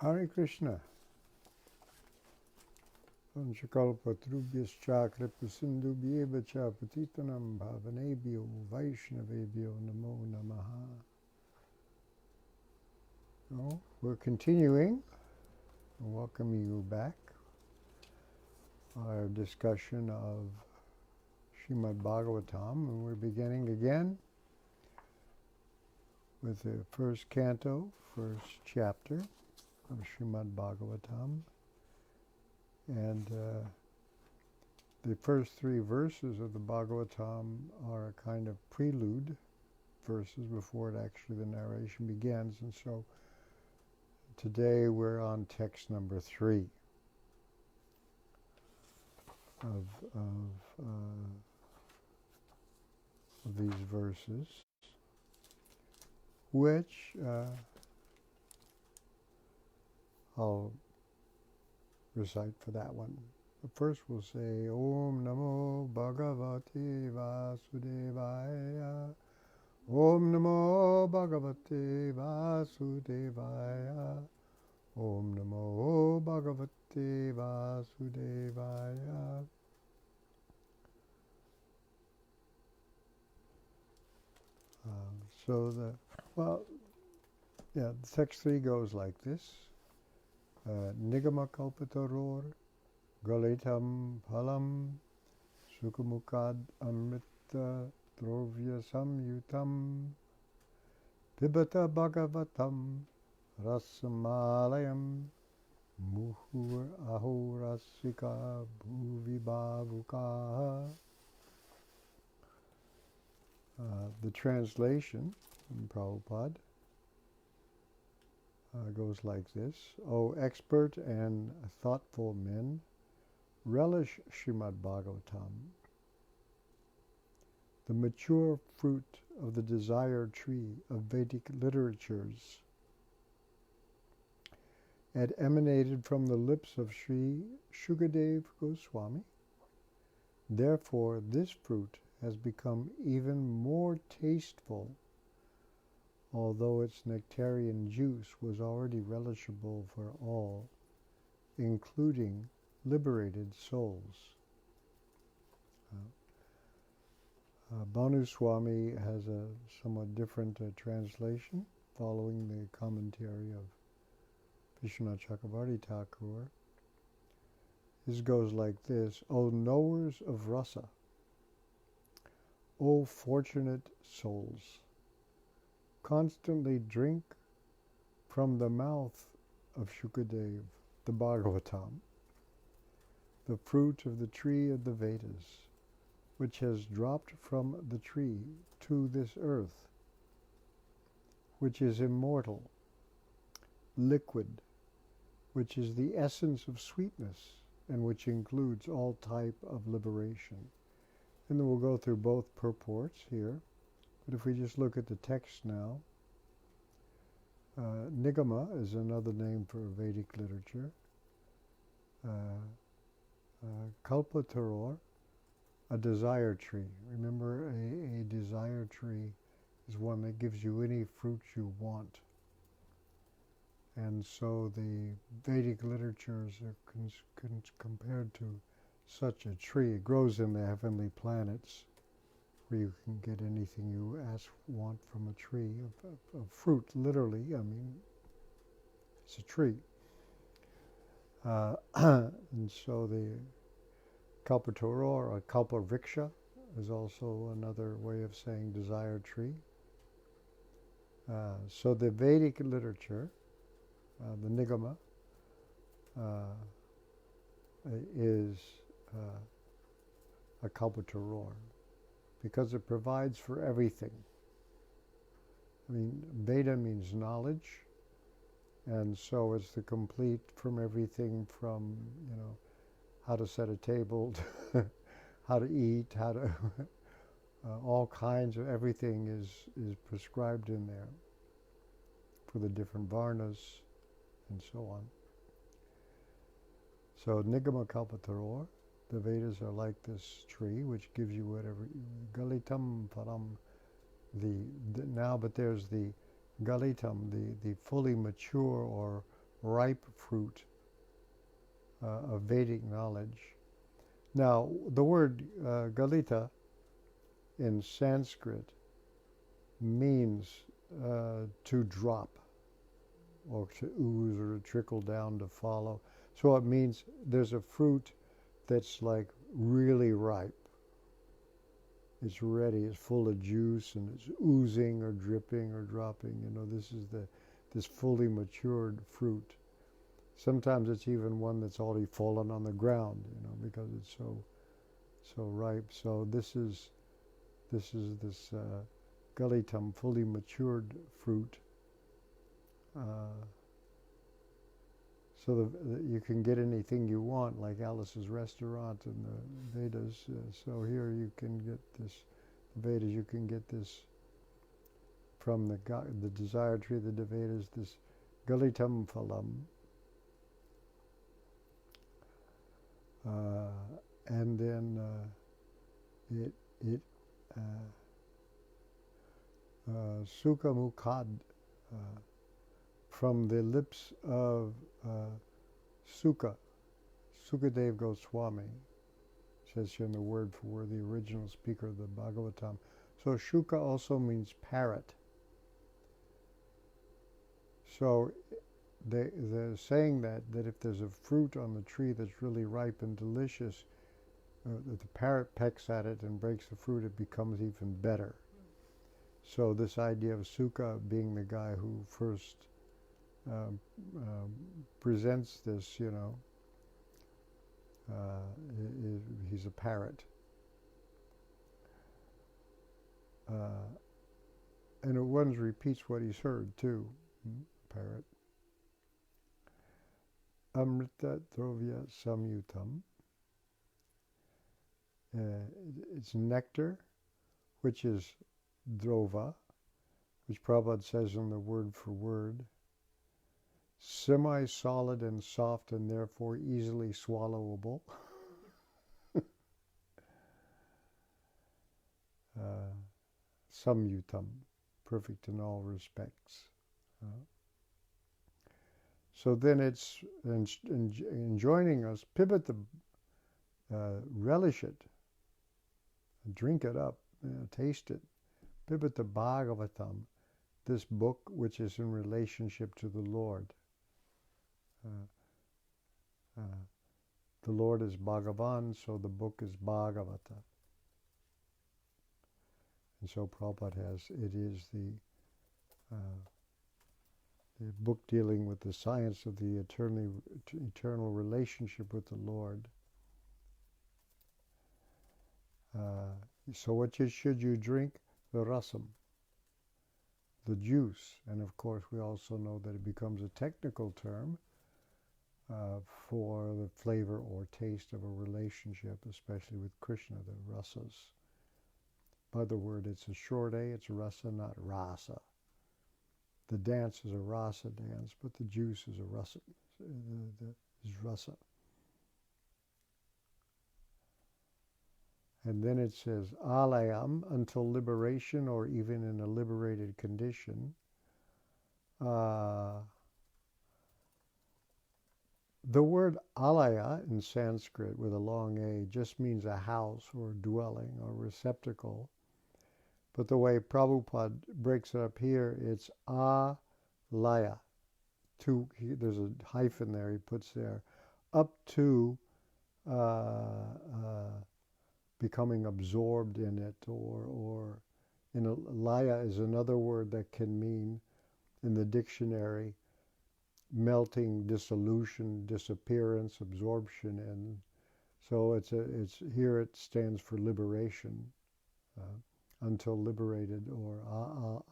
Hare Krishna. Vanchakalpatrubhyascha kripasindubhyeva cha patitanam bhavanebhyo vaishnavebhyo namo namaha. So, we're continuing, welcoming you back, our discussion of Srimad Bhagavatam, and we're beginning again with the first canto, first chapter of Srimad Bhagavatam. And the first three verses of the Bhagavatam are a kind of prelude verses before it actually the narration begins. And so today we're on text number 3 of these verses, which I'll recite for that one. But first we'll say Om Namo Bhagavate Vasudevaya. Om Namo Bhagavate Vasudevaya. Om Namo Bhagavate Vasudevaya. Text 3 goes like this. Nigama kalpataror galitam phalam sukamukad amrita drovya samyutam pibata bhagavatam rasamalayam muhur ahorasika bhuvi bhavuka. The translation from Prabhupada goes like this. O expert and thoughtful men, relish Srimad Bhagavatam, the mature fruit of the desire tree of Vedic literatures. It emanated from the lips of Sri Shukadev Goswami. Therefore, this fruit has become even more tasteful, although its nectarian juice was already relishable for all, including liberated souls. Bhanu Swami has a somewhat different translation, following the commentary of Vishwanath Chakravarti Thakur. This goes like this. O knowers of rasa, O fortunate souls, constantly drink from the mouth of Shukadev, the Bhagavatam, the fruit of the tree of the Vedas, which has dropped from the tree to this earth, which is immortal, liquid, which is the essence of sweetness, and which includes all type of liberation. And then we'll go through both purports here. But if we just look at the text now, Nigama is another name for Vedic literature. Kalpataror, a desire tree. Remember, a desire tree is one that gives you any fruit you want. And so the Vedic literatures are compared to such a tree. It grows in the heavenly planets, where you can get anything you want from a tree, of fruit, literally. I mean, it's a tree. And so the kalpataror, or kalpavriksha, is also another way of saying desire tree. So the Vedic literature, the Nigama, is a kalpataror, because it provides for everything. I mean, Veda means knowledge, and so it's the complete from everything from, how to set a table, to how to eat, how to, all kinds of everything is prescribed in there for the different varnas and so on. So Nigama Kalpataror, the Vedas are like this tree, which gives you whatever. Galitam param, but there's the Galitam, the fully mature or ripe fruit of Vedic knowledge. Now, the word Galita in Sanskrit means to drop, or to ooze, or to trickle down, to follow. So it means there's a fruit that's like really ripe. It's ready, it's full of juice, and it's oozing or dripping or dropping. You know, this is this fully matured fruit. Sometimes it's even one that's already fallen on the ground, you know, because it's so ripe. So this is this galitam, fully matured fruit. So you can get anything you want, like Alice's restaurant in the Vedas. So here you can get this, Vedas, you can get this from the desire tree of the Vedas, this galitam phalam. And then it sukha mukhad, from the lips of Sukadev Goswami, says here in the word for word, the original speaker of the Bhagavatam. So shuka also means parrot. So they're saying that if there's a fruit on the tree that's really ripe and delicious, that the parrot pecks at it and breaks the fruit, it becomes even better. So this idea of Sukha being the guy who first presents this, you know, he's a parrot. And one repeats what he's heard too, parrot. Amrita drovya samyutam. It's nectar, which is drova, which Prabhupada says in the word for word, semi-solid and soft and therefore easily swallowable. Samyutam, perfect in all respects. So then it's enjoining us, pibata, relish it, drink it up, taste it. Pibata Bhagavatam, this book which is in relationship to the Lord. The Lord is Bhagavan, so the book is Bhagavata. And so Prabhupada it is the book dealing with the science of the eternal relationship with the Lord. So what should you drink? The rasam, the juice. And of course we also know that it becomes a technical term for the flavor or taste of a relationship, especially with Krishna, the rasas. By the word, it's a short A, it's rasa, not rasa. The dance is a rasa dance, but the juice is a rasa. Is rasa. And then it says, alayam, until liberation or even in a liberated condition. The word alaya in Sanskrit with a long A just means a house or dwelling or receptacle. But the way Prabhupada breaks it up here, it's alaya. There's a hyphen there he puts there. Up to becoming absorbed in it, or laya is another word that can mean, in the dictionary, melting, dissolution, disappearance, absorption, and so it's here it stands for liberation, until liberated, or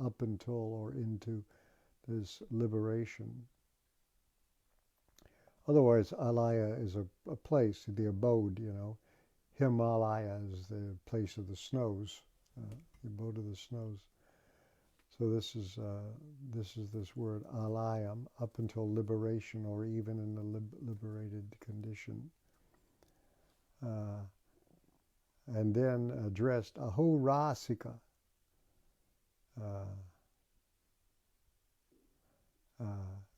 up until or into this liberation. Otherwise, alaya is a place, the abode, you know. Himalaya is the place of the snows, the abode of the snows. So this is this word alayam, up until liberation or even in the liberated condition. And then addressed aho rasika.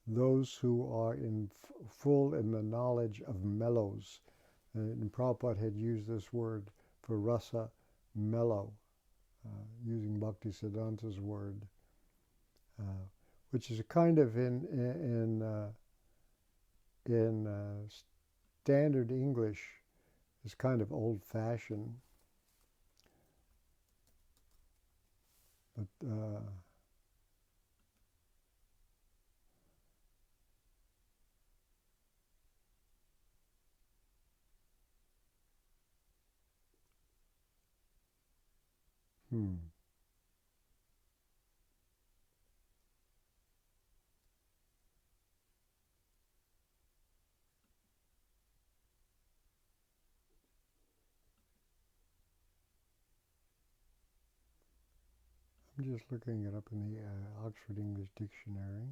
those who are full in the knowledge of mellows. And Prabhupada had used this word for rasa, mellow, using Bhaktisiddhanta's word, which is a kind of in standard English is kind of old-fashioned, but I'm just looking it up in the Oxford English Dictionary.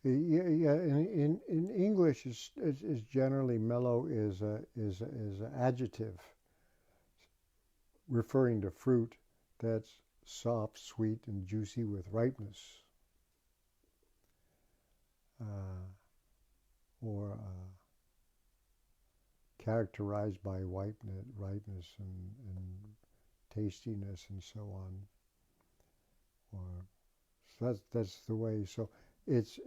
Yeah, in English, is generally mellow is an adjective referring to fruit that's soft, sweet, and juicy with ripeness, or characterized by ripeness and tastiness and so on. Or so that's the way. So it's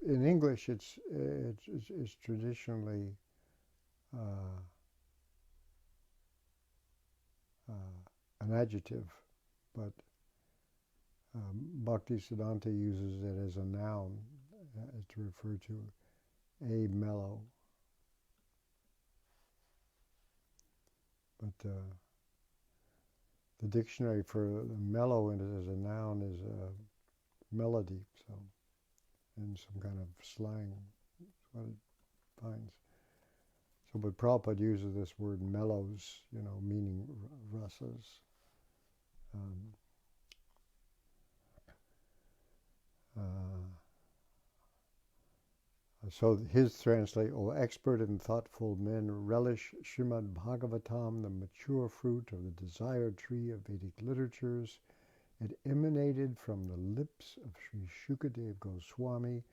in English it's traditionally an adjective, but Bhaktisiddhanta uses it as a noun to refer to a mellow. But the dictionary for mellow as a noun is melody, so in some kind of slang, that's what it finds. So, but Prabhupada uses this word mellows, meaning rasas. So his translate, O expert and thoughtful men, relish Srimad Bhagavatam, the mature fruit of the desired tree of Vedic literatures. It emanated from the lips of Sri Shukadev Goswami.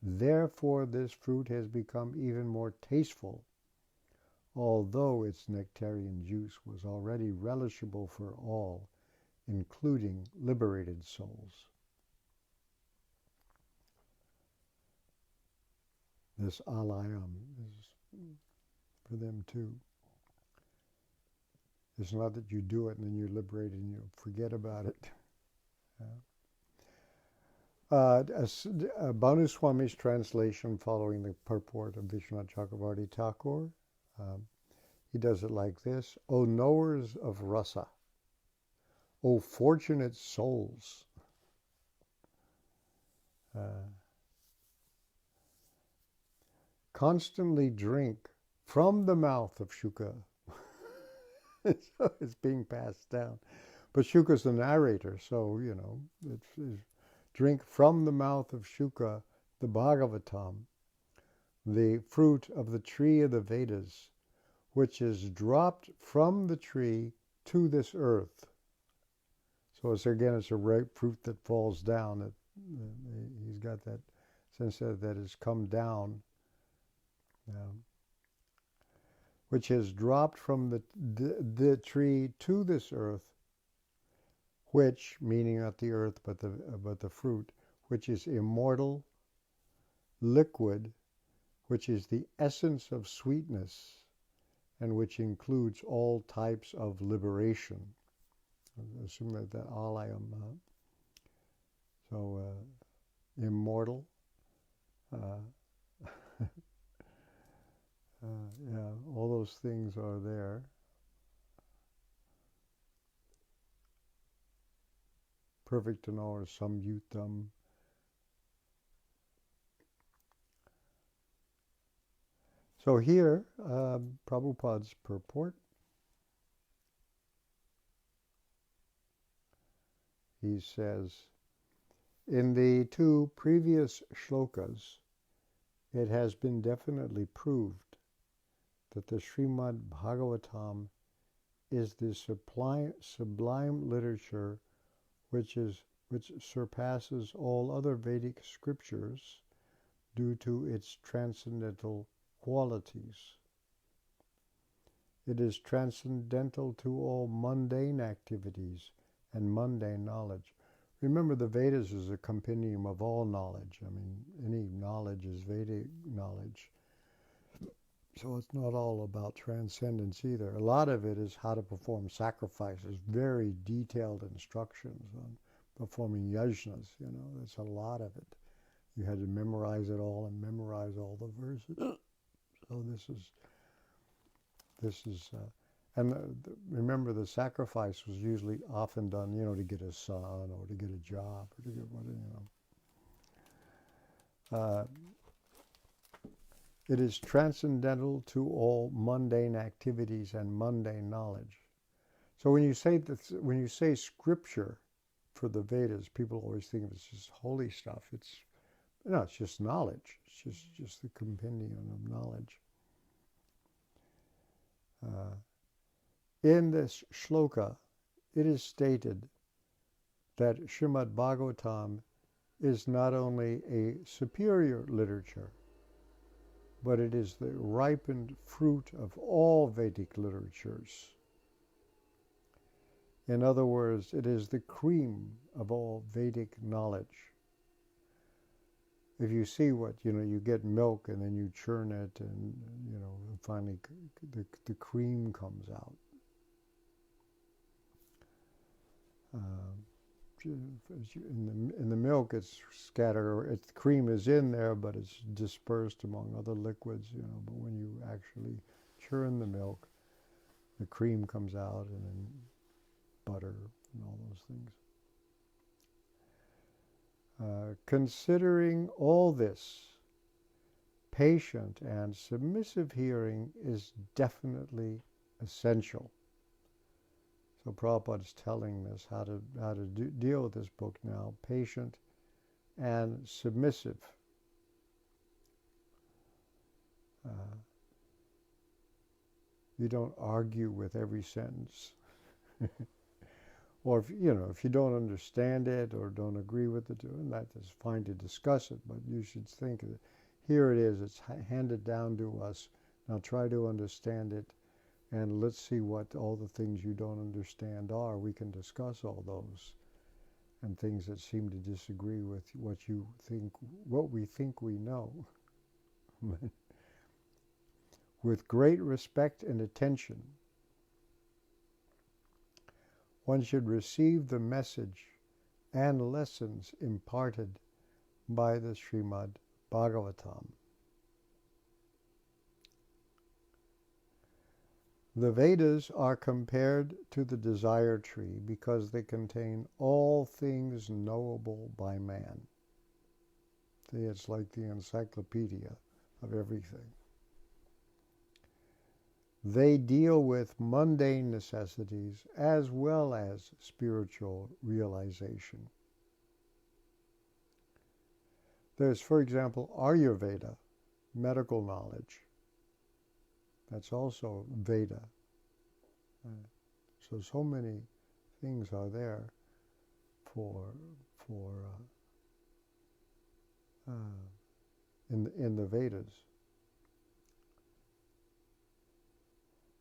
Therefore, this fruit has become even more tasteful, although its nectarian juice was already relishable for all, including liberated souls. This alayam is for them too. It's not that you do it and then you're liberated and you forget about it. Bhanu Swami's translation following the purport of Vishwanath Chakravarti Thakur, he does it like this: O knowers of rasa, O fortunate souls, constantly drink from the mouth of Shuka. So it's being passed down. But Shuka's the narrator, so, it's drink from the mouth of Shuka, the Bhagavatam, the fruit of the tree of the Vedas, which is dropped from the tree to this earth. So it's a ripe fruit that falls down. He's got that sense that has come down, which has dropped from the tree to this earth, which, meaning not the earth but the fruit, which is immortal, liquid, which is the essence of sweetness, and which includes all types of liberation. I assume that alayam. So immortal. All those things are there. Perfect in all, or samyutam. So here, Prabhupada's purport. He says, in the two previous shlokas, it has been definitely proved that the Srimad Bhagavatam is the sublime literature which surpasses all other Vedic scriptures due to its transcendental qualities. It is transcendental to all mundane activities and mundane knowledge. Remember, the Vedas is a compendium of all knowledge. I mean, any knowledge is Vedic knowledge. So it's not all about transcendence either. A lot of it is how to perform sacrifices, very detailed instructions on performing yajnas, that's a lot of it. You had to memorize it all and memorize all the verses. So remember, the sacrifice was usually often done, to get a son or to get a job or to get what. It is transcendental to all mundane activities and mundane knowledge. So when you say scripture for the Vedas, people always think of it as just holy stuff. It's just knowledge. It's just the compendium of knowledge. In this shloka, it is stated that Srimad Bhagavatam is not only a superior literature, but it is the ripened fruit of all Vedic literatures. In other words, it is the cream of all Vedic knowledge. If you see you get milk and then you churn it and, finally the cream comes out. In the milk, it's scattered, the cream is in there, but it's dispersed among other liquids, but when you actually churn the milk, the cream comes out, and then butter and all those things. Considering all this, patient and submissive hearing is definitely essential. So Prabhupada is telling us how to deal with this book now, patient and submissive. You don't argue with every sentence. Or if you don't understand it or don't agree with it, that is fine to discuss it, but you should think of it. Here it is, it's handed down to us. Now try to understand it, and let's see what all the things you don't understand are. We can discuss all those, and things that seem to disagree with what we think we know. With great respect and attention, one should receive the message and lessons imparted by the Srimad Bhagavatam. The Vedas are compared to the desire tree because they contain all things knowable by man. See, it's like the encyclopedia of everything. They deal with mundane necessities as well as spiritual realization. There's, for example, Ayurveda, medical knowledge. That's also Veda. So many things are there in the Vedas.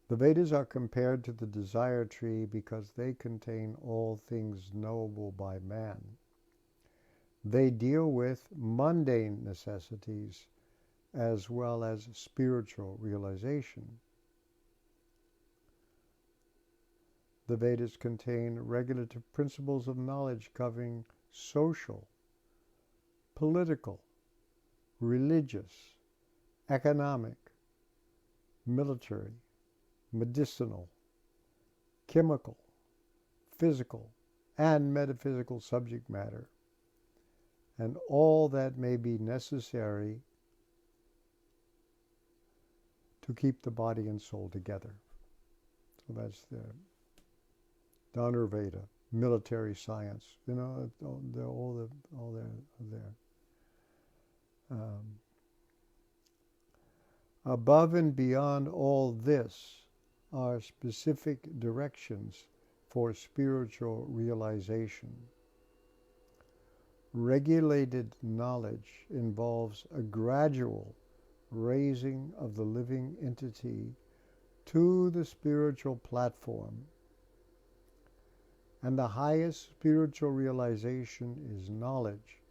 The Vedas are compared to the desire tree because they contain all things knowable by man. They deal with mundane necessities as well as spiritual realization. The Vedas contain regulative principles of knowledge covering social, political, religious, economic, military, medicinal, chemical, physical, and metaphysical subject matter, and all that may be necessary to keep the body and soul together. So that's the Dhanurveda, military science. They're all there. Above and beyond all this are specific directions for spiritual realization. regulated knowledge involves a gradual raising of the living entity to the spiritual platform. And the highest spiritual realization is knowledge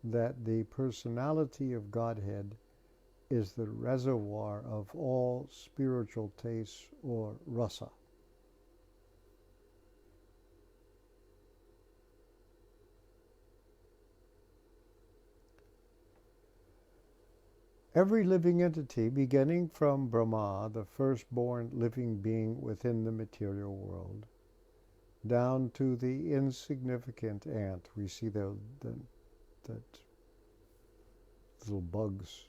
that the personality of Godhead is the reservoir of all spiritual tastes or rasa. Every living entity, beginning from Brahma, the firstborn living being within the material world, down to the insignificant ant. We see that little bugs.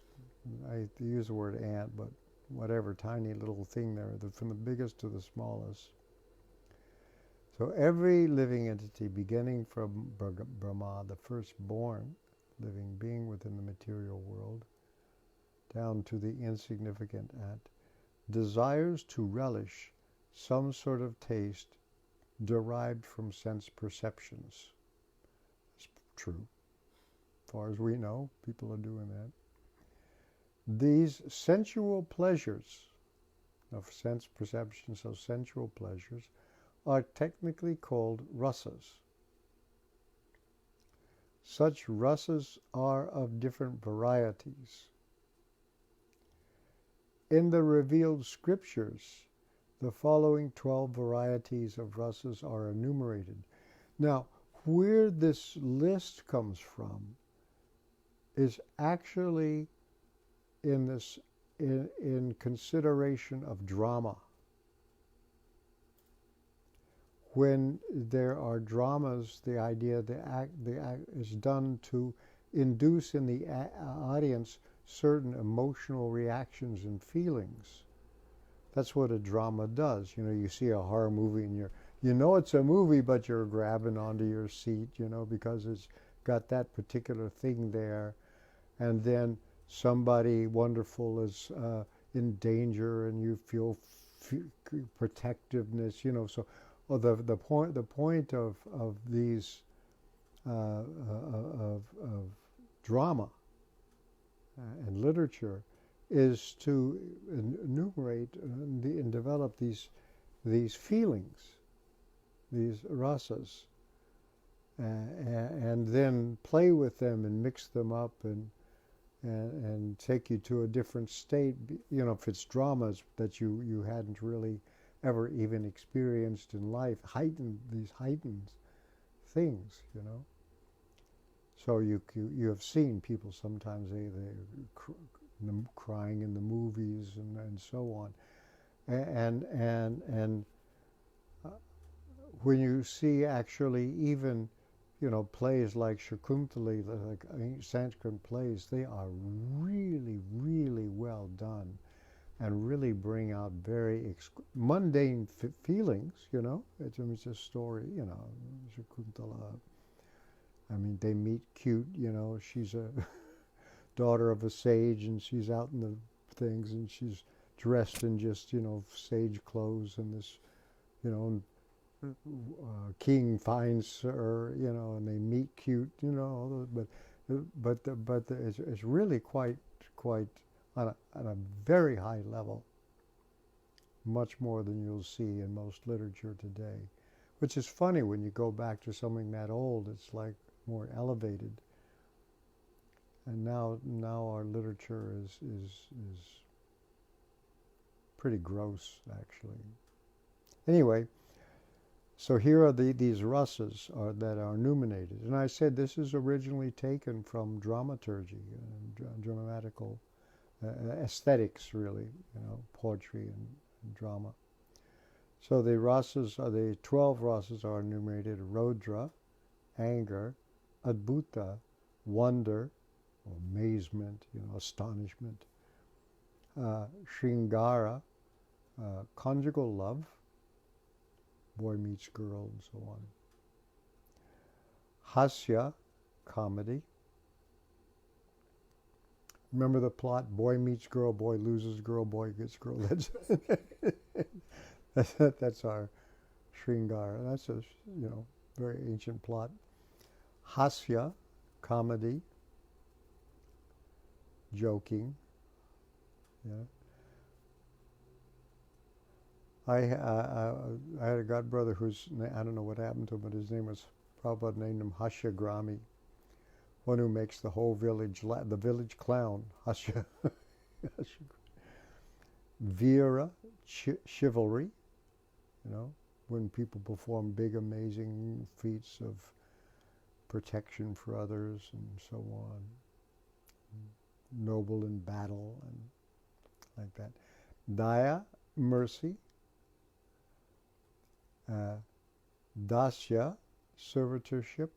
I use the word ant, but whatever, tiny little thing there, from the biggest to the smallest. So every living entity, beginning from Brahma, the firstborn living being within the material world, down to the insignificant ant, desires to relish some sort of taste derived from sense perceptions. It's true. As far as we know, people are doing that. These sensual pleasures of sense perceptions, of sensual pleasures, are technically called rasas. Such rasas are of different varieties. In the revealed scriptures, the following 12 varieties of rasas are enumerated. Now, where this list comes from is actually in consideration of drama. When there are dramas, the idea the act is done to induce in the audience certain emotional reactions and feelings. That's what a drama does. You know, you see a horror movie and you know it's a movie, but you're grabbing onto your seat, because it's got that particular thing there. And then somebody wonderful is in danger, and you feel protectiveness. So the point of these of drama and literature is to enumerate and develop these feelings, these rasas, and then play with them and mix them up and take you to a different state. If it's dramas that you hadn't really ever even experienced in life, these heightened things, So you have seen people sometimes they're crying in the movies and so on, and when you see actually even plays like Shakuntali, like Sanskrit plays, they are really, really well done, and really bring out very mundane feelings. It's a story. Shakuntala. I mean, they meet cute. She's a daughter of a sage, and she's out in the things, and she's dressed in just sage clothes, and this king finds her, and they meet cute, but it's really quite on a very high level, much more than you'll see in most literature today, which is funny when you go back to something that old. It's like more elevated. And now our literature is pretty gross, actually. Anyway, so here are these rasas that are enumerated. And I said this is originally taken from dramaturgy, dramatical aesthetics, really, poetry and drama. So the 12 rasas are enumerated: Rodra, anger; Adbhuta, wonder, or amazement, astonishment; Shringara, conjugal love, boy meets girl, and so on; Hasya, comedy. Remember the plot: boy meets girl, boy loses girl, boy gets girl. That's our Shringara. That's a very ancient plot. Hasya, comedy, joking. Yeah. I had a godbrother I don't know what happened to him, but his name was, Prabhupada named him Hasyagrami, one who makes the whole village, the village clown, Hasya. Veera, chivalry, when people perform big, amazing feats of protection for others and so on. Noble in battle and like that. Daya, mercy. Dasya, servitorship,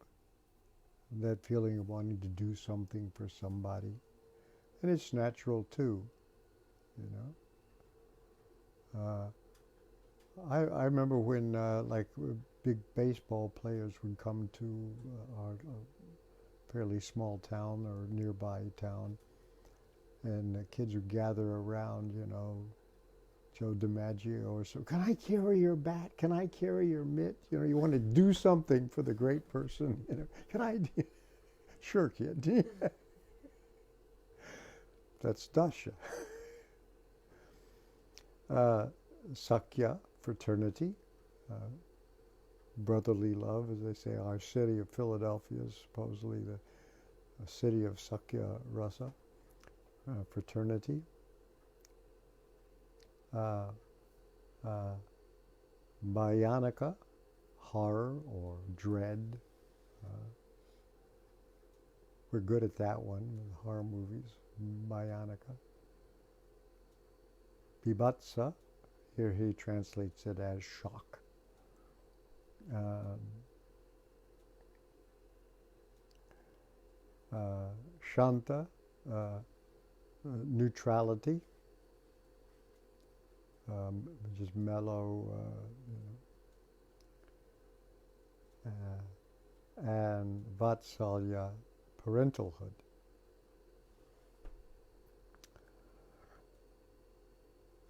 that feeling of wanting to do something for somebody. And it's natural too, I remember when big baseball players would come to our fairly small town or nearby town, and the kids would gather around, Joe DiMaggio or so. Can I carry your bat? Can I carry your mitt? You want to do something for the great person. Can I? Sure, kid. That's Dasya. Sakya, fraternity, brotherly love, as they say. Our city of Philadelphia is supposedly the city of Sakya Rasa, fraternity. Bhayanaka, horror or dread. We're good at that one, the horror movies. Bhayanaka. Bibhatsa, here he translates it as shock. Shanta, neutrality, just mellow, and Vatsalya, parentalhood.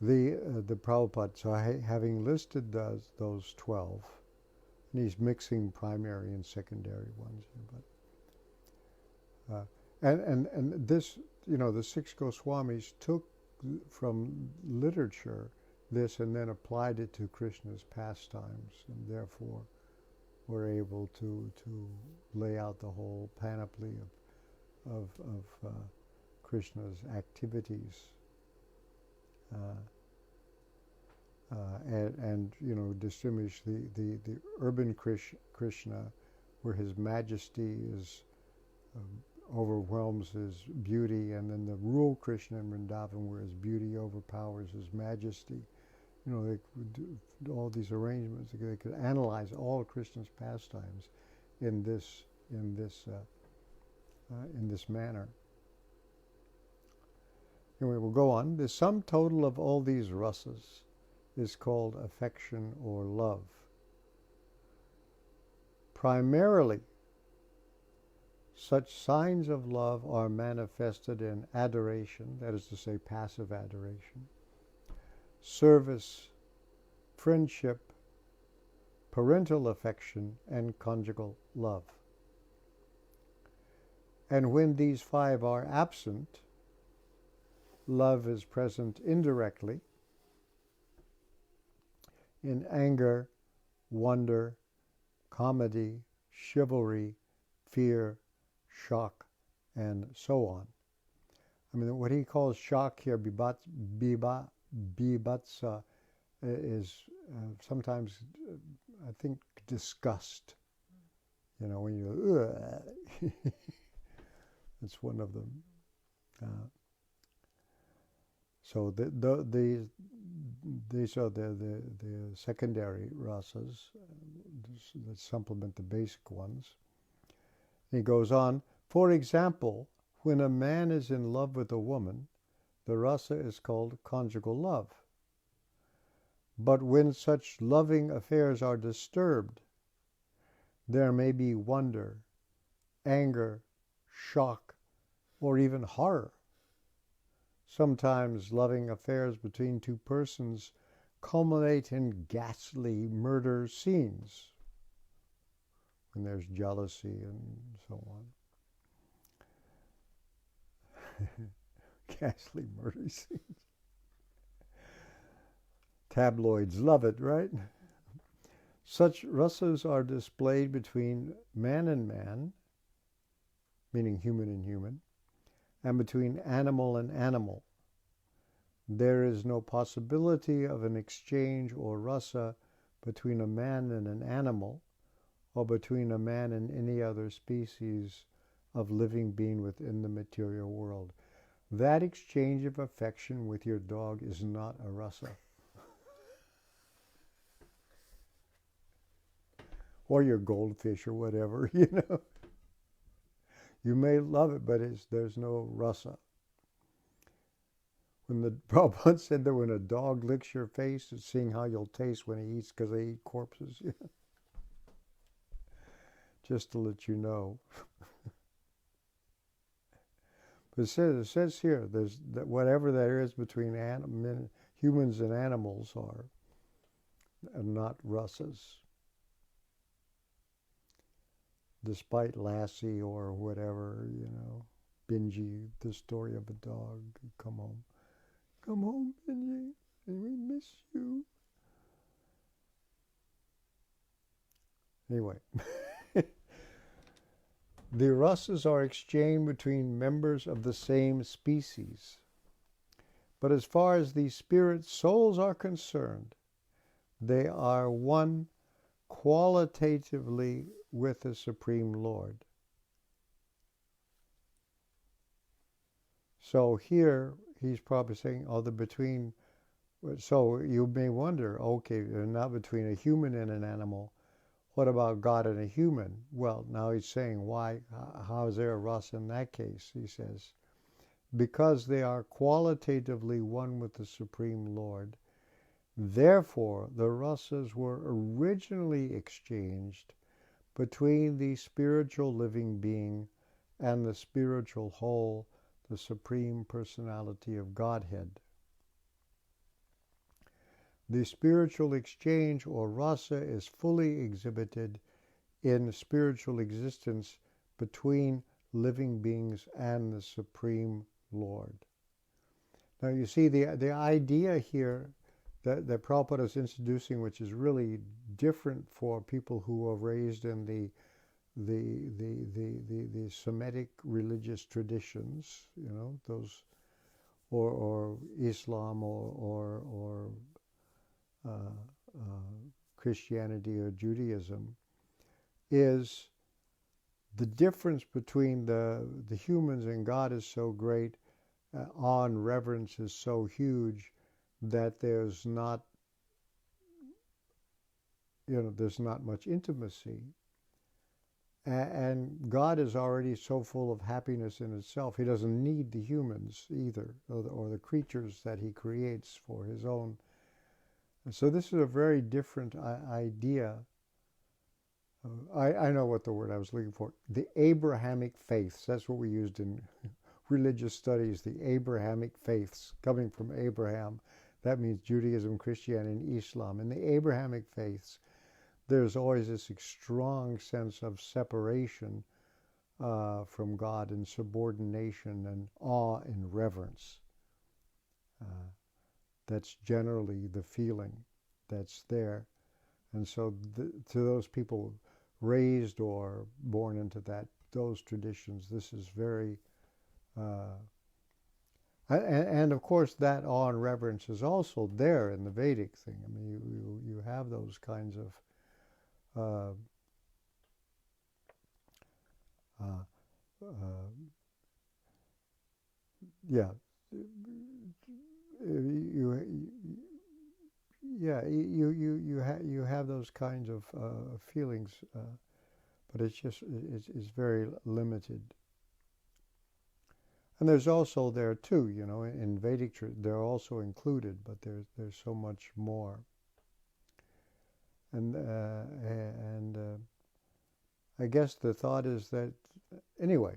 The Prabhupada, so having listed those 12, and he's mixing primary and secondary ones, and this, the six Goswamis took from literature this and then applied it to Krishna's pastimes, and therefore were able to lay out the whole panoply of Krishna's activities. And distinguish the urban Krishna, where his majesty overwhelms his beauty, and then the rural Krishna in Vrindavan, where his beauty overpowers his majesty. They could do all these arrangements. They could analyze all Krishna's pastimes in this manner. Anyway, we'll go on. The sum total of all these rasas is called affection or love. Primarily, such signs of love are manifested in adoration, that is to say, passive adoration, service, friendship, parental affection, and conjugal love. And when these 5 are absent, love is present indirectly in anger, wonder, comedy, chivalry, fear, shock, and so on. I mean, what he calls shock here, bibhatsa, is sometimes, I think, disgust. When you, it's one of them. So these are the secondary rasas that supplement the basic ones. He goes on, for example, when a man is in love with a woman, the rasa is called conjugal love. But when such loving affairs are disturbed, there may be wonder, anger, shock, or even horror. Sometimes loving affairs between 2 persons culminate in ghastly murder scenes when there's jealousy and so on. ghastly murder scenes. Tabloids love it, right? Such rasas are displayed between man and man, meaning human and human, and between animal and animal. There is no possibility of an exchange or rasa between a man and an animal, or between a man and any other species of living being within the material world. That exchange of affection with your dog is not a rasa. Or your goldfish or whatever, you know. You may love it, but there's no rasa. When the Prabhupada said that when a dog licks your face, it's seeing how you'll taste when he eats, because they eat corpses. Just to let you know. But it says here, there's that whatever there is between humans and animals are not rasas. Despite Lassie or whatever, you know, Benji, the story of a dog, come home, Benji, and we miss you. Anyway, the rasas are exchanged between members of the same species. But as far as these spirit souls are concerned, they are one qualitatively with the Supreme Lord. So here he's probably saying, so you may wonder, okay, they're not between a human and an animal. What about God and a human? Well, now he's saying, why? How is there a rasa in that case? He says, because they are qualitatively one with the Supreme Lord. Therefore, the rasas were originally exchanged between the spiritual living being and the spiritual whole, the Supreme Personality of Godhead. The spiritual exchange or rasa is fully exhibited in spiritual existence between living beings and the Supreme Lord. Now you see the idea here that Prabhupada is introducing, which is really different for people who are raised in the Semitic religious traditions, you know, those, or Islam or Christianity or Judaism, is the difference between the humans and God is so great, awe and reverence is so huge, that there's not much intimacy. And God is already so full of happiness in itself, he doesn't need the humans either, or the creatures that he creates for his own. And so this is a very different idea. I know what the word I was looking for. The Abrahamic faiths, that's what we used in religious studies, the Abrahamic faiths, coming from Abraham. That means Judaism, Christianity, and Islam. In the Abrahamic faiths, there's always this strong sense of separation from God, and subordination and awe and reverence. That's generally the feeling that's there. And so to those people raised or born into those traditions, this is very... And of course, that awe and reverence is also there in the Vedic thing. I mean, you have those kinds of you have those kinds of feelings, but it's very limited. And there's also there too, you know, in Vedic they're also included, but there's so much more. And I guess the thought is that, anyway,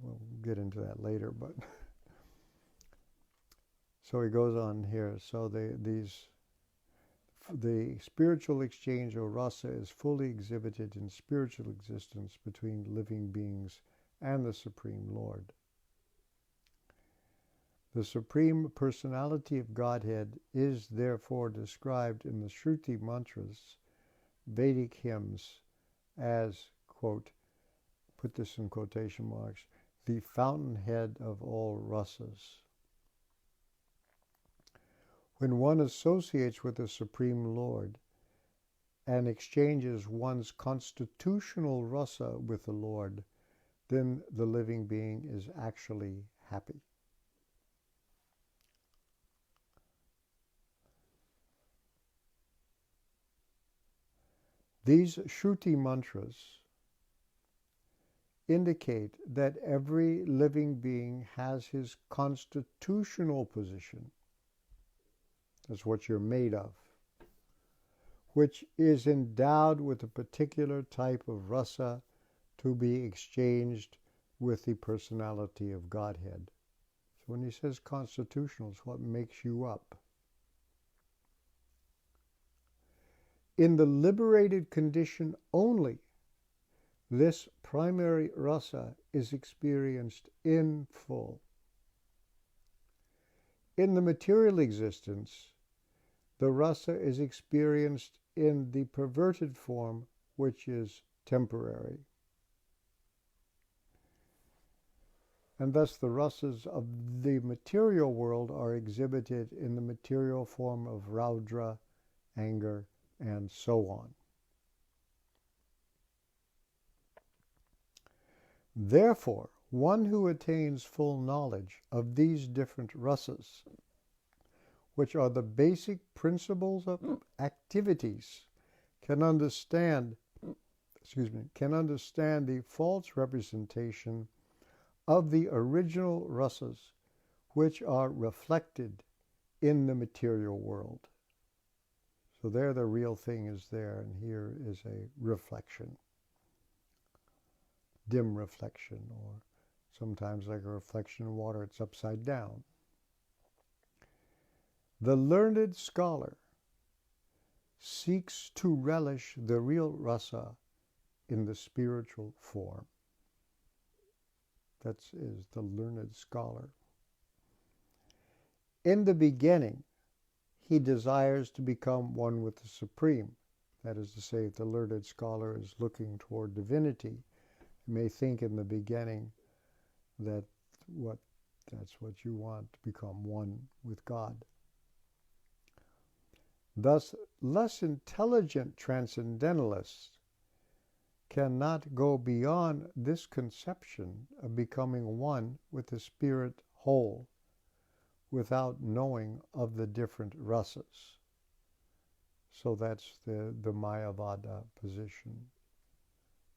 we'll get into that later, but so he goes on here. So the spiritual exchange or rasa is fully exhibited in spiritual existence between living beings and the Supreme Lord. The Supreme Personality of Godhead is therefore described in the Shruti mantras, Vedic hymns, as, quote, put this in quotation marks, the fountainhead of all rasas. When one associates with the Supreme Lord and exchanges one's constitutional rasa with the Lord, then the living being is actually happy. These Shruti mantras indicate that every living being has his constitutional position. That's what you're made of, which is endowed with a particular type of rasa to be exchanged with the personality of Godhead. So when he says constitutional, it's what makes you up. In the liberated condition only, this primary rasa is experienced in full. In the material existence, the rasa is experienced in the perverted form, which is temporary. And thus the rasas of the material world are exhibited in the material form of raudra, anger, and so on. Therefore, one who attains full knowledge of these different rasas, which are the basic principles of activities, can understand the false representation of the original rasas which are reflected in the material world. So there the real thing is there, and here is a reflection. Dim reflection, or sometimes like a reflection in water, it's upside down. The learned scholar seeks to relish the real rasa in the spiritual form. That is the learned scholar. In the beginning, he desires to become one with the Supreme. That is to say, if the learned scholar is looking toward divinity, you may think in the beginning that that's what you want, to become one with God. Thus, less intelligent transcendentalists cannot go beyond this conception of becoming one with the spirit whole without knowing of the different rasas. So that's the Mayavada position.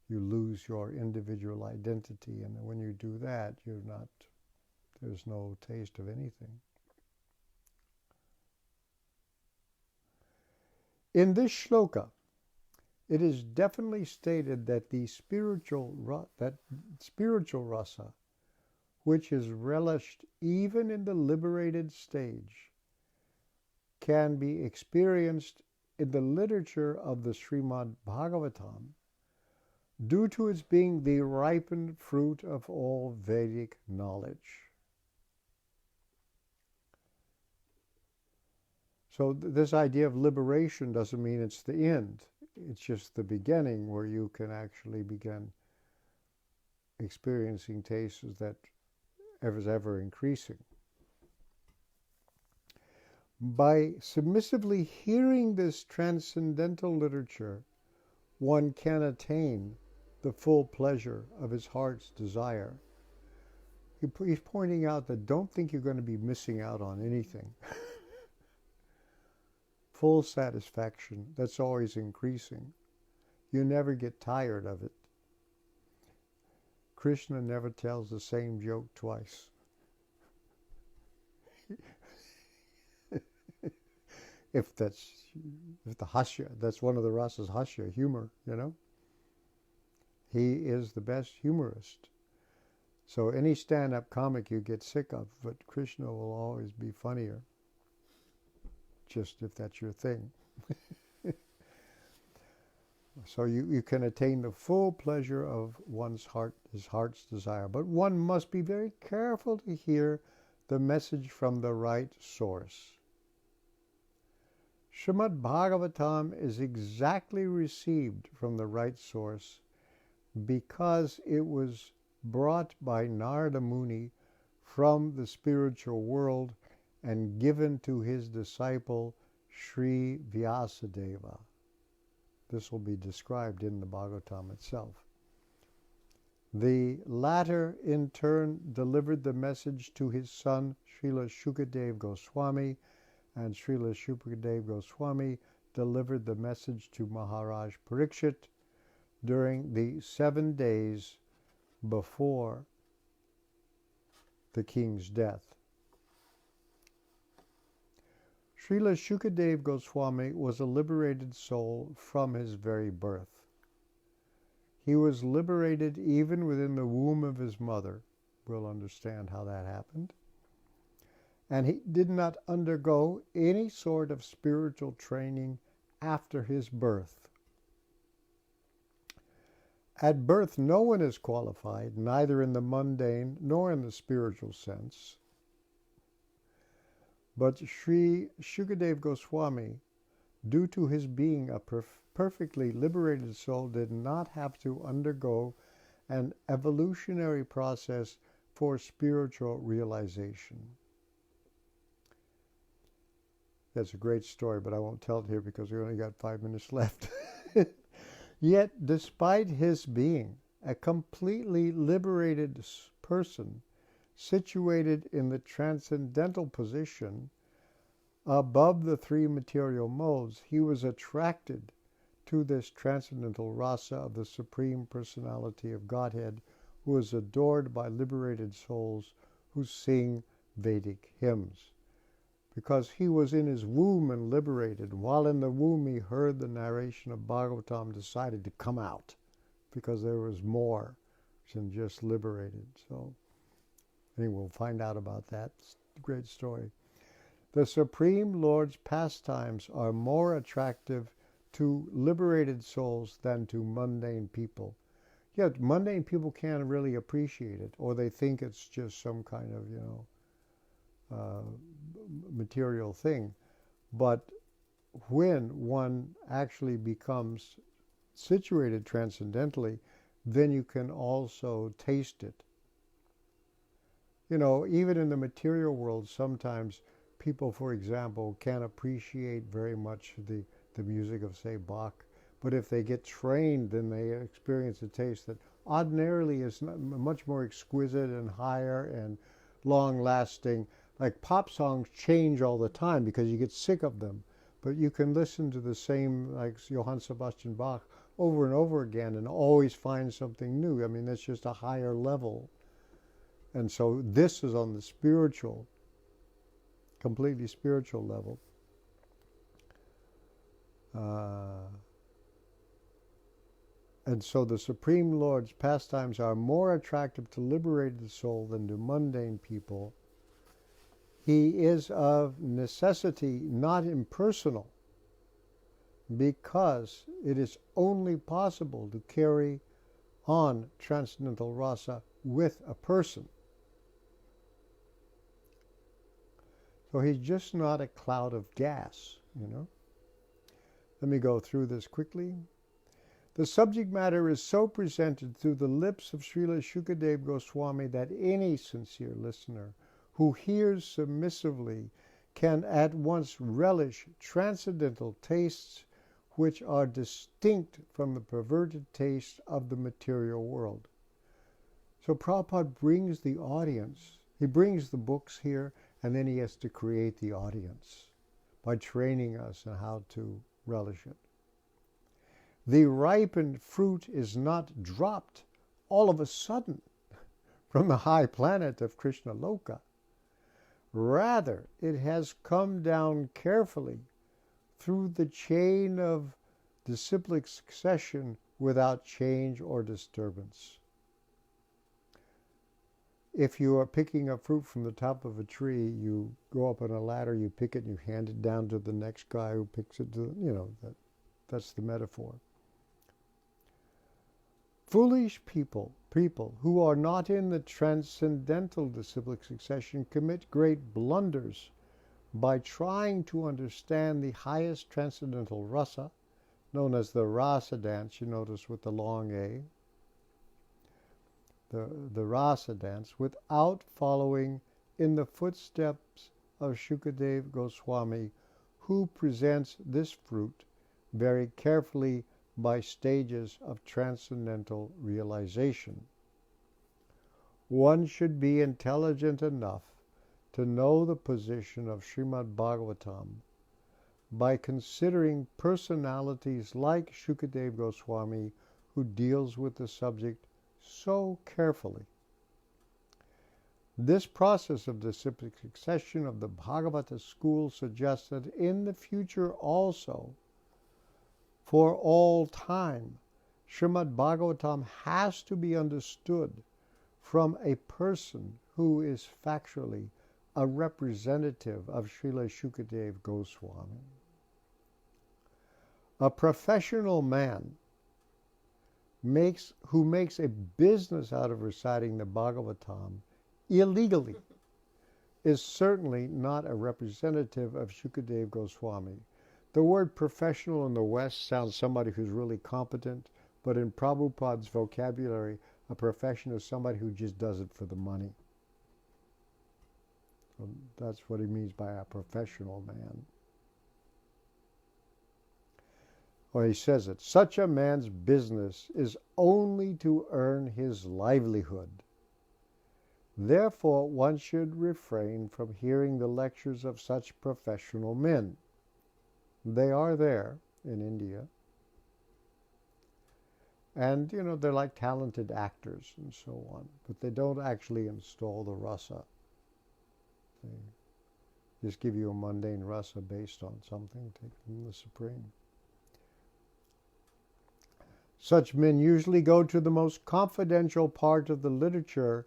You lose your individual identity, and when you do that, there's no taste of anything. In this shloka, it is definitely stated that the spiritual rasa, which is relished even in the liberated stage, can be experienced in the literature of the Srimad Bhagavatam due to its being the ripened fruit of all Vedic knowledge. So this idea of liberation doesn't mean it's the end. It's just the beginning where you can actually begin experiencing tastes that is ever increasing. By submissively hearing this transcendental literature, one can attain the full pleasure of his heart's desire. He's pointing out that don't think you're going to be missing out on anything. Full satisfaction, that's always increasing. You never get tired of it. Krishna never tells the same joke twice. If the hasya, that's one of the rasas, hasya, humor, He is the best humorist. So any stand-up comic you get sick of, but Krishna will always be funnier. Just if that's your thing. So you can attain the full pleasure of his heart's desire. But one must be very careful to hear the message from the right source. Srimad Bhagavatam is exactly received from the right source because it was brought by Narada Muni from the spiritual world and given to his disciple Sri Vyasadeva. This will be described in the Bhagavatam itself. The latter, in turn, delivered the message to his son Srila Shukadeva Goswami, and Srila Shukadeva Goswami delivered the message to Maharaj Parikshit during the 7 days before the king's death. Srila Shukadeva Goswami was a liberated soul from his very birth. He was liberated even within the womb of his mother. We'll understand how that happened. And he did not undergo any sort of spiritual training after his birth. At birth, no one is qualified, neither in the mundane nor in the spiritual sense. But Sri Shukadeva Goswami, due to his being a perfectly liberated soul, did not have to undergo an evolutionary process for spiritual realization. That's a great story, but I won't tell it here because we only got 5 minutes left. Yet, despite his being a completely liberated person, situated in the transcendental position above the 3 material modes, he was attracted to this transcendental rasa of the Supreme Personality of Godhead, who is adored by liberated souls who sing Vedic hymns. Because he was in his womb and liberated, while in the womb he heard the narration of Bhagavatam, decided to come out because there was more than just liberated. So anyway, we'll find out about that. It's a great story. The Supreme Lord's pastimes are more attractive to liberated souls than to mundane people. Yet mundane people can't really appreciate it, or they think it's just some kind of, material thing. But when one actually becomes situated transcendentally, then you can also taste it. Even in the material world, sometimes people, for example, can't appreciate very much the music of, say, Bach. But if they get trained, then they experience a taste that ordinarily is much more exquisite and higher and long-lasting. Like pop songs change all the time because you get sick of them. But you can listen to the same, like Johann Sebastian Bach, over and over again and always find something new. I mean, that's just a higher level. And so this is on the spiritual, completely spiritual level. And so the Supreme Lord's pastimes are more attractive to liberated soul than to mundane people. He is of necessity not impersonal, because it is only possible to carry on transcendental rasa with a person. So he's just not a cloud of gas, Let me go through this quickly. The subject matter is so presented through the lips of Srila Shukadeva Goswami that any sincere listener who hears submissively can at once relish transcendental tastes which are distinct from the perverted tastes of the material world. So Prabhupada brings the audience, he brings the books here, and then he has to create the audience by training us on how to relish it. The ripened fruit is not dropped all of a sudden from the high planet of Krishna Loka. Rather, it has come down carefully through the chain of disciplic succession without change or disturbance. If you are picking up fruit from the top of a tree, you go up on a ladder, you pick it, and you hand it down to the next guy who picks it. That's the metaphor. Foolish people people who are not in the transcendental disciplic succession commit great blunders by trying to understand the highest transcendental rasa, known as the rasa dance, you notice with the long A, the rasa dance, without following in the footsteps of Shukadeva Goswami, who presents this fruit very carefully by stages of transcendental realization. One should be intelligent enough to know the position of Srimad Bhagavatam by considering personalities like Shukadeva Goswami, who deals with the subject so carefully. This process of disciplic succession of the Bhagavata school suggests that in the future also, for all time, Srimad Bhagavatam has to be understood from a person who is factually a representative of Srila Shukadeva Goswami. A professional man who makes a business out of reciting the Bhagavatam illegally is certainly not a representative of Shukadeva Goswami. The word professional in the West sounds somebody who's really competent, but in Prabhupada's vocabulary, a professional is somebody who just does it for the money. So that's what he means by a professional man. Well, he says it, such a man's business is only to earn his livelihood. Therefore, one should refrain from hearing the lectures of such professional men. They are there in India. And, they're like talented actors and so on. But they don't actually install the rasa. They just give you a mundane rasa based on something taken from the Supreme. Such men usually go to the most confidential part of the literature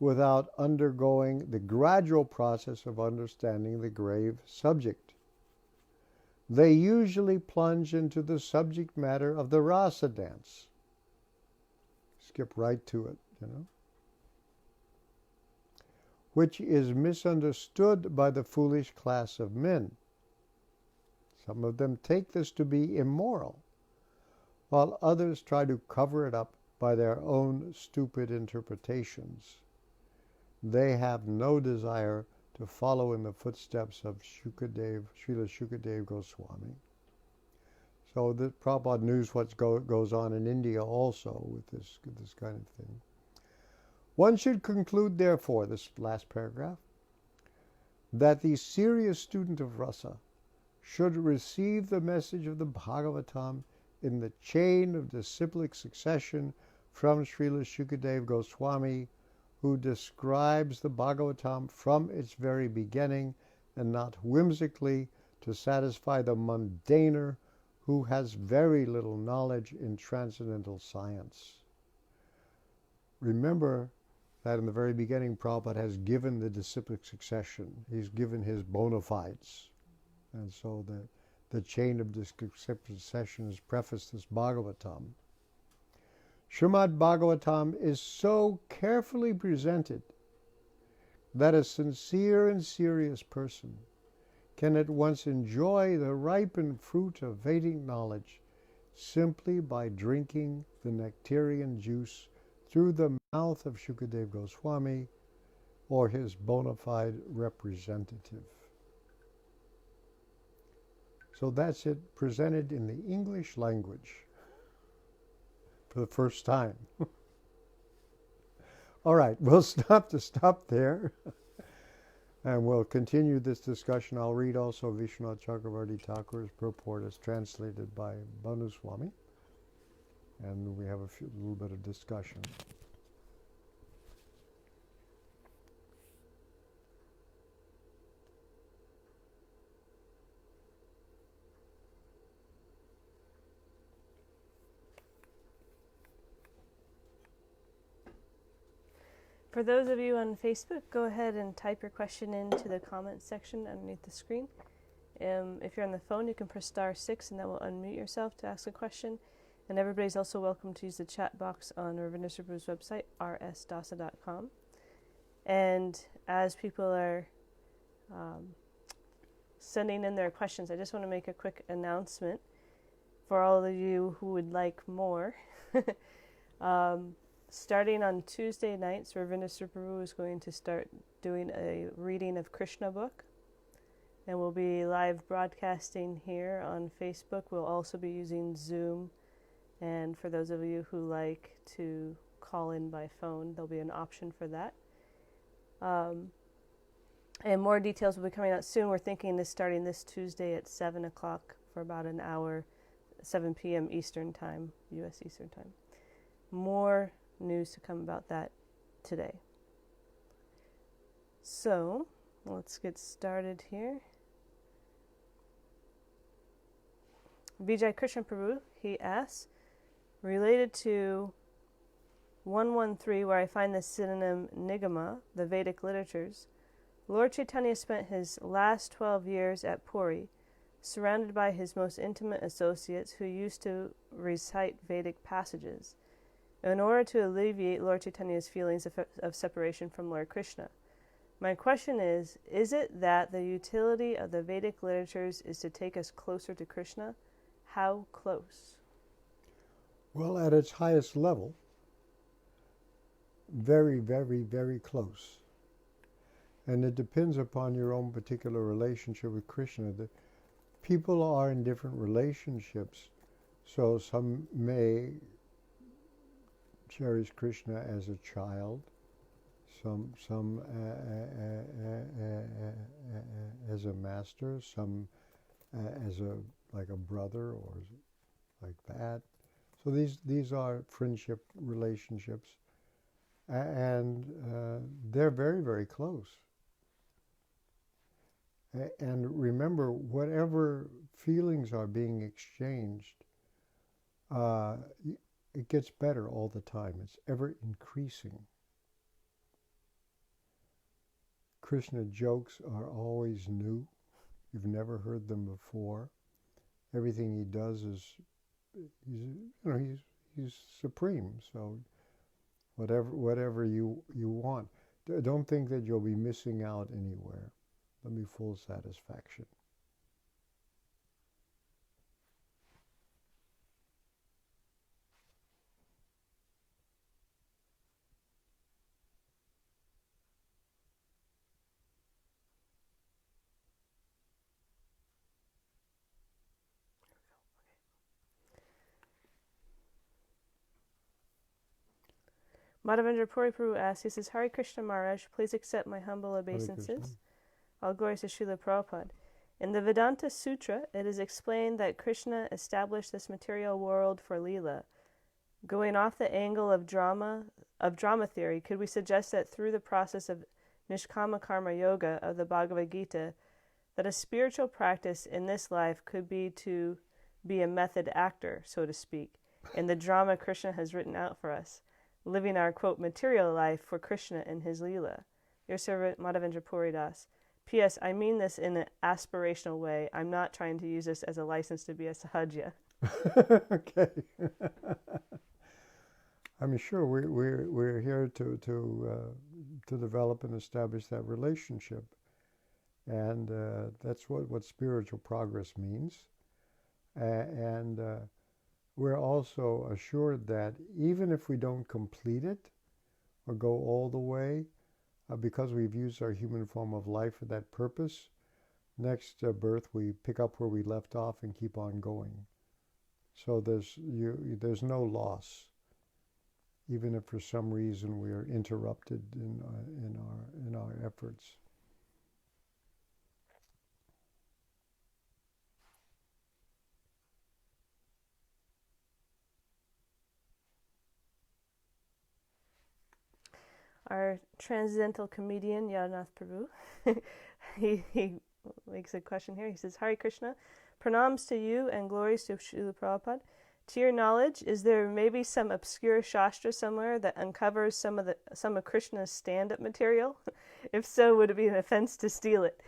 without undergoing the gradual process of understanding the grave subject. They usually plunge into the subject matter of the rasa dance. Skip right to it, which is misunderstood by the foolish class of men. Some of them take this to be immoral, while others try to cover it up by their own stupid interpretations. They have no desire to follow in the footsteps of Srila Shukadeva Goswami. So the Prabhupada knew what goes on in India also with this kind of thing. One should conclude, therefore, this last paragraph, that the serious student of rasa should receive the message of the Bhagavatam in the chain of disciplic succession from Srila Shukadeva Goswami, who describes the Bhagavatam from its very beginning and not whimsically to satisfy the mundaner who has very little knowledge in transcendental science. Remember that in the very beginning, Prabhupada has given the disciplic succession. He's given his bona fides. And so the chain of disciplic succession is prefaced as Bhagavatam. Srimad Bhagavatam is so carefully presented that a sincere and serious person can at once enjoy the ripened fruit of Vedic knowledge simply by drinking the nectarian juice through the mouth of Shukadeva Goswami or his bona fide representative. So that's it, presented in the English language for the first time. All right, we'll stop there. And we'll continue this discussion. I'll read also Vishwanath Chakravarti Thakur's purport as translated by Bhanu Swami. And we have a little bit of discussion. For those of you on Facebook, go ahead and type your question into the comments section underneath the screen. If you're on the phone, you can press *6 and that will unmute yourself to ask a question. And everybody's also welcome to use the chat box on Ravindra Svarupa's website, rsdasa.com. And as people are sending in their questions, I just want to make a quick announcement for all of you who would like more. Starting on Tuesday nights, Ravindra Svarupa is going to start doing a reading of Krishna book. And we'll be live broadcasting here on Facebook. We'll also be using Zoom. And for those of you who like to call in by phone, there'll be an option for that. And more details will be coming out soon. We're thinking of starting this Tuesday at 7 o'clock for about an hour, 7 p.m. Eastern Time, U.S. Eastern Time. More news to come about that today. So, let's get started here. Vijay Krishna Prabhu, he asks, related to 113, where I find the synonym Nigama, the Vedic literatures, Lord Chaitanya spent his last 12 years at Puri, surrounded by his most intimate associates who used to recite Vedic passages, in order to alleviate Lord Chaitanya's feelings of separation from Lord Krishna. My question is it that the utility of the Vedic literatures is to take us closer to Krishna? How close? Well, at its highest level, very, very, very close. And it depends upon your own particular relationship with Krishna. The people are in different relationships, so some may cherish Krishna as a child, some as a master, some as like a brother or like that. So these are friendship relationships, and they're very, very close. And remember, whatever feelings are being exchanged, it gets better all the time. It's ever increasing. Krishna jokes are always new. You've never heard them before. Everything he does is, he's supreme. So whatever you want, don't think that you'll be missing out anywhere. There'll be full satisfaction. Madhavendra Puri Prabhu asks, he says, Hare Krishna Maharaj, please accept my humble obeisances. All glories to Srila Prabhupada. In the Vedanta Sutra, it is explained that Krishna established this material world for Leela. Going off the angle of drama theory, could we suggest that through the process of Nishkama Karma Yoga of the Bhagavad Gita, that a spiritual practice in this life could be to be a method actor, so to speak, in the drama Krishna has written out for us, living our, quote, material life for Krishna and his Leela? Your servant, Madhavendra Puri Das. P.S. I mean this in an aspirational way. I'm not trying to use this as a license to be a sahajya. Okay. I'm sure we're here to develop and establish that relationship, and that's what spiritual progress means. And we're also assured that even if we don't complete it or go all the way, because we've used our human form of life for that purpose, next birth we pick up where we left off and keep on going. So there's no loss, even if for some reason we are interrupted in our efforts. Our transcendental comedian, Yadanath Prabhu, he makes a question here. He says, Hare Krishna, pranams to you and glories to Srila Prabhupada. To your knowledge, is there maybe some obscure shastra somewhere that uncovers some of Krishna's stand-up material? If so, would it be an offense to steal it?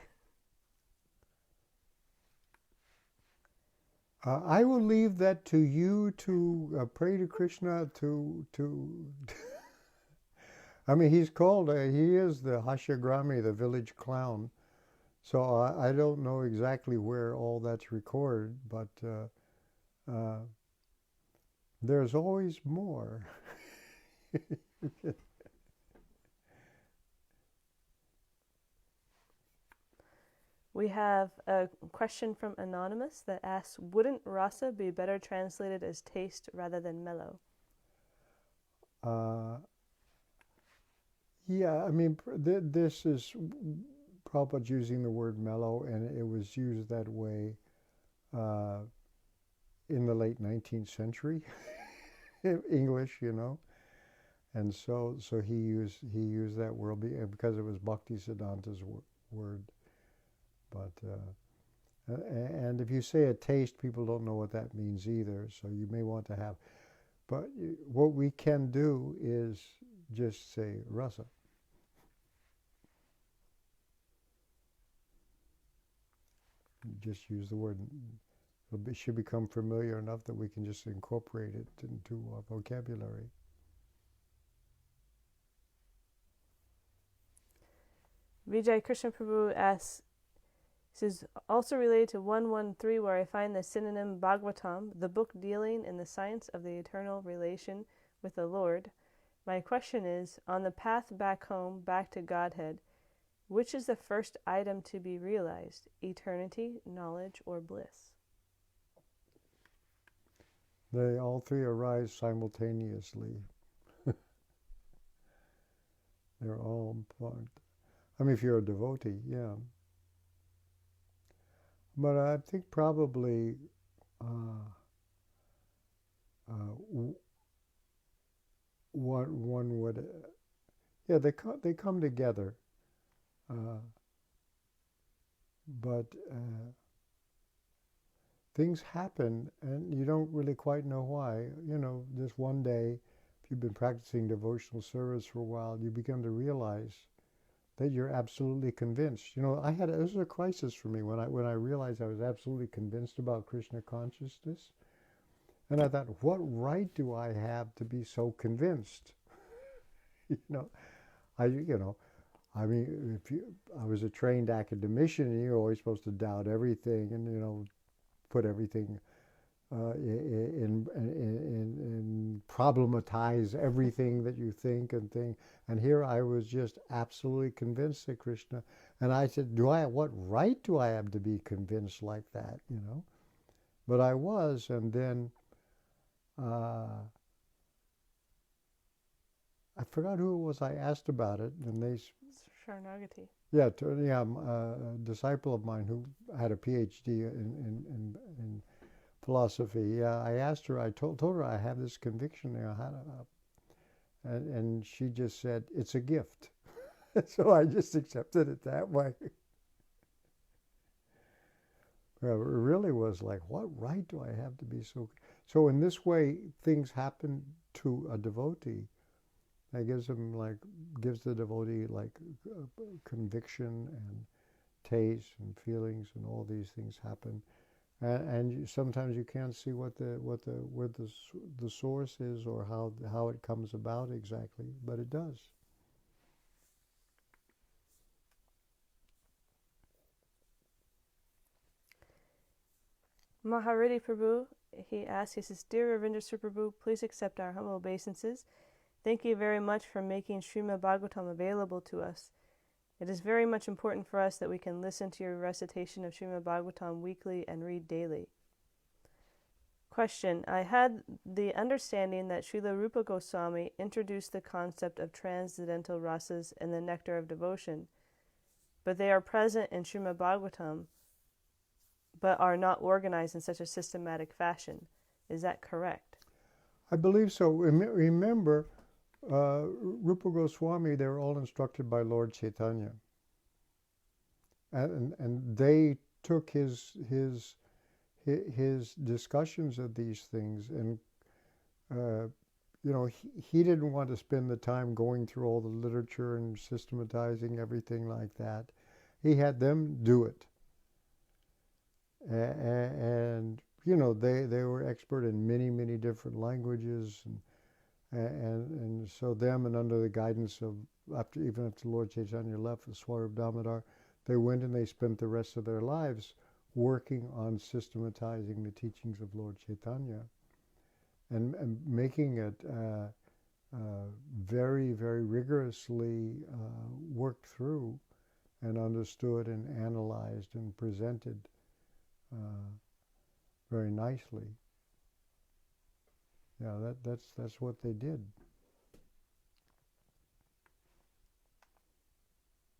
I will leave that to you to pray to Krishna to I mean, he's called, he is the Hashagrami, the village clown. So I don't know exactly where all that's recorded, but there's always more. We have a question from Anonymous that asks, wouldn't rasa be better translated as taste rather than mellow? Yeah, I mean, this is Prabhupada's using the word mellow, and it was used that way in the late 19th century, English, you know. And so he used that word because it was Bhaktisiddhanta's word. But and if you say a taste, people don't know what that means either. So you may want to have. But what we can do is just say rasa. Just use the word. It should become familiar enough that we can just incorporate it into our vocabulary. Vijay Krishna Prabhu asks, this is also related to 113, where I find the synonym Bhagavatam, the book dealing in the science of the eternal relation with the Lord. My question is, on the path back home, back to Godhead, which is the first item to be realized, eternity, knowledge, or bliss? They all three arise simultaneously. They're all important. I mean, if you're a devotee, yeah. But I think probably one would, yeah, they come together, but things happen and you don't really quite know why. You know, just one day, if you've been practicing devotional service for a while, you begin to realize that you're absolutely convinced. You know, it was a crisis for me when I realized I was absolutely convinced about Krishna consciousness. And I thought, what right do I have to be so convinced? I mean, I was a trained academician, and you're always supposed to doubt everything and, put everything in problematize everything that you think. And here I was just absolutely convinced that Krishna. And I said, what right do I have to be convinced like that? But I was, and then I forgot who it was I asked about it, and they. Sharanagati. Yeah, a disciple of mine who had a PhD in philosophy. Yeah, I asked her. I told her I have this conviction there. And she just said it's a gift. So I just accepted it that way. Well, it really was like, what right do I have to be so? So in this way, things happen to a devotee. That gives the devotee conviction and taste and feelings, and all these things happen. And sometimes you can't see where the source is or how it comes about exactly, but it does. Mahariti Prabhu, he says, Dear Ravindra Svarupa Prabhu, please accept our humble obeisances. Thank you very much for making Srimad Bhagavatam available to us. It is very much important for us that we can listen to your recitation of Srimad Bhagavatam weekly and read daily. Question. I had the understanding that Srila Rupa Goswami introduced the concept of transcendental rasas in the Nectar of Devotion, but they are present in Srimad Bhagavatam, but are not organized in such a systematic fashion. Is that correct? I believe so. Remember, Rupa Goswami, they were all instructed by Lord Chaitanya. And they took his discussions of these things, and he didn't want to spend the time going through all the literature and systematizing everything like that. He had them do it. And they were expert in many, many different languages, and so them, and under the guidance of, even after Lord Chaitanya left, the Swarup Damodar, they went and they spent the rest of their lives working on systematizing the teachings of Lord Chaitanya and making it very, very rigorously worked through and understood and analyzed and presented very nicely. Yeah, that's what they did.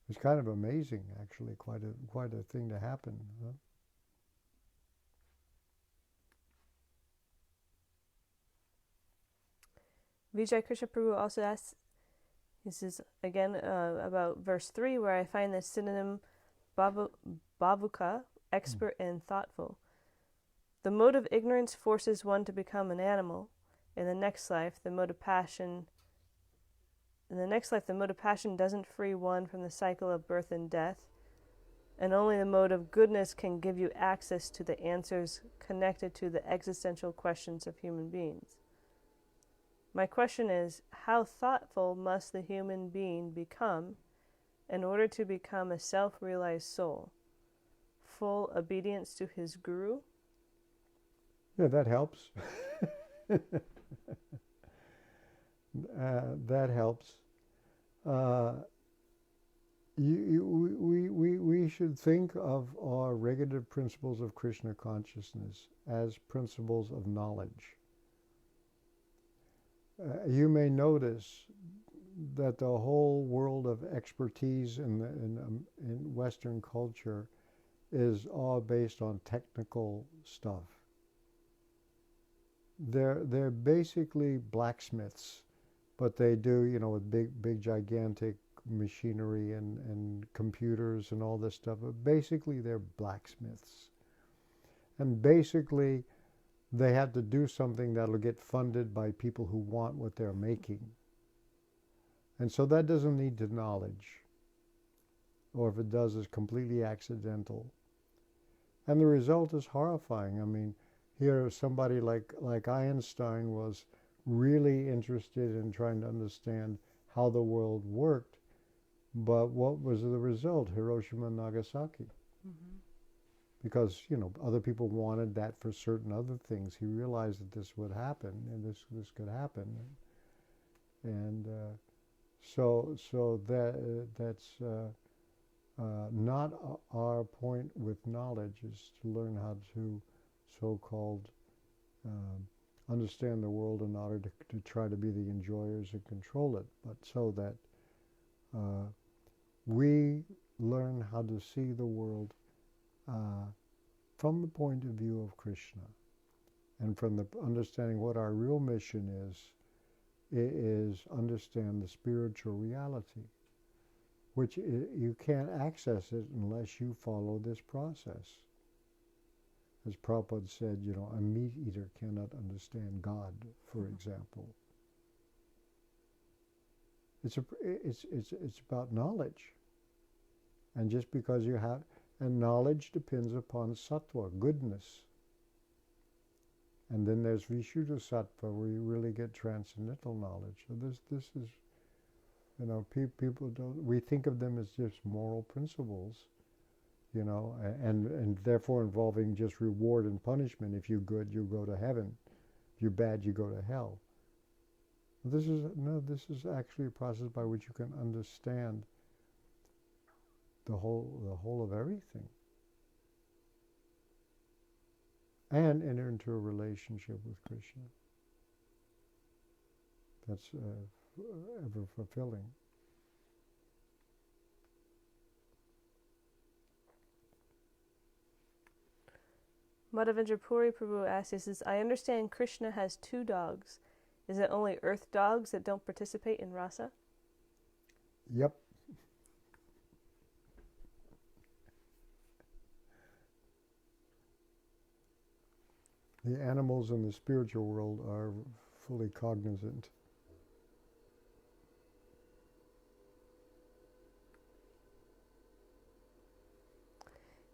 It's kind of amazing, actually, quite a thing to happen. Huh? Vijay Krishna Prabhu also asks, this is again about verse 3, where I find the synonym bhavuka, expert and thoughtful. The mode of ignorance forces one to become an animal. In the next life, the mode of passion doesn't free one from the cycle of birth and death, and only the mode of goodness can give you access to the answers connected to the existential questions of human beings. My question is, how thoughtful must the human being become in order to become a self-realized soul? Full obedience to his guru? Yeah, that helps. That helps. We should think of our regulative principles of Krishna consciousness as principles of knowledge. You may notice that the whole world of expertise in Western culture is all based on technical stuff. They're basically blacksmiths, but they do, with big gigantic machinery and computers and all this stuff. But basically, they're blacksmiths, and basically, they have to do something that'll get funded by people who want what they're making. And so that doesn't need the knowledge, or if it does, it's completely accidental. And the result is horrifying. I mean, here somebody like Einstein was really interested in trying to understand how the world worked, but what was the result? Hiroshima and Nagasaki. Mm-hmm. Because, other people wanted that for certain other things. He realized that this would happen, and this could happen. And so that's not our point with knowledge, is to learn how to so-called understand the world in order to try to be the enjoyers and control it, but so that we learn how to see the world from the point of view of Krishna, and from the understanding what our real mission is understand the spiritual reality, which you can't access it unless you follow this process. As Prabhupada said, a meat eater cannot understand God, for example. It's about knowledge, and just because you have, and knowledge depends upon sattva, goodness, and then there's Vishuddha sattva, where you really get transcendental knowledge. So this is, people don't. We think of them as just moral principles. And therefore involving just reward and punishment. If you're good, you go to heaven. If you're bad, you go to hell. This is actually a process by which you can understand the whole of everything, and enter into a relationship with Krishna that's ever fulfilling. Madhavendra Puri Prabhu asks, I understand Krishna has 2 dogs. Is it only earth dogs that don't participate in rasa? Yep. The animals in the spiritual world are fully cognizant.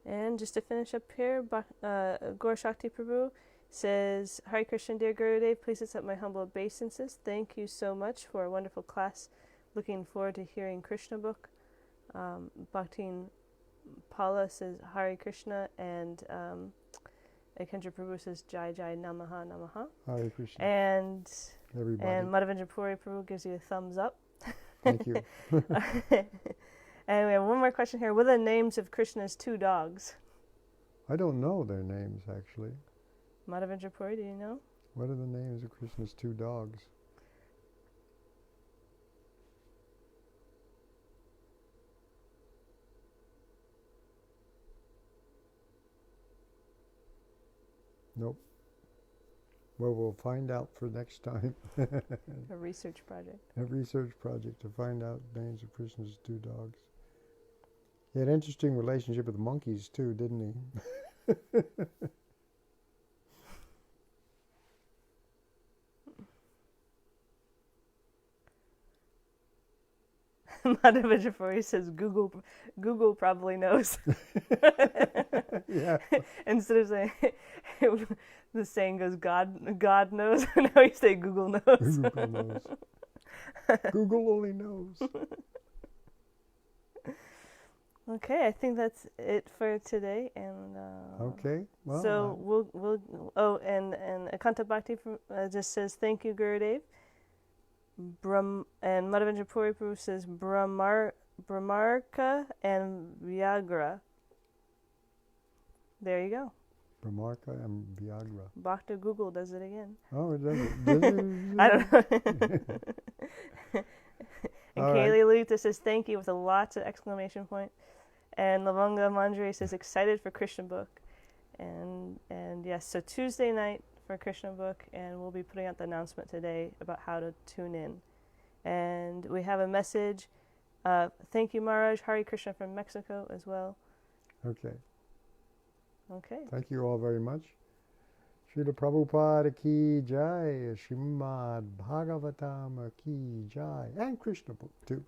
And just to finish up here, Gaur Shakti Prabhu says, Hare Krishna, dear Gurudev, please accept my humble obeisances. Thank you so much for a wonderful class. Looking forward to hearing Krishna book. Bhaktin Pala says Hare Krishna, and Kendra Prabhu says Jai Jai Namaha Namaha. Hare Krishna. And everybody. And Madhavendra Puri Prabhu gives you a thumbs up. Thank you. And we have one more question here. What are the names of Krishna's 2 dogs? I don't know their names, actually. Madhavendra Puri, do you know? What are the names of Krishna's 2 dogs? Nope. Well, we'll find out for next time. A research project. A research project to find out names of Krishna's 2 dogs. He had an interesting relationship with monkeys too, didn't he? Madhavendra Puri says Google probably knows. Yeah. Instead of saying the saying goes God knows, now you say Google knows. Google knows. Google only knows. Okay, I think that's it for today. And okay. Well, so we'll and Canto Bhakti just says thank you, Gurudev. And Madhavendra Puri Prabhu says Brahmarka and Viagra. There you go. Brahmarka and Viagra. Bhakta Google does it again. Oh, it does it. Does it? I don't know. And All Kaylee Luther says thank you with lots of exclamation points. And Lavanga Manjari says excited for Krishna book. And yes, so Tuesday night for Krishna book, and we'll be putting out the announcement today about how to tune in. And we have a message. Thank you, Maharaj. Hare Krishna from Mexico as well. Okay. Okay. Thank you all very much. Srila Prabhupada ki jai, Srimad Bhagavatam ki jai, and Krishna book too.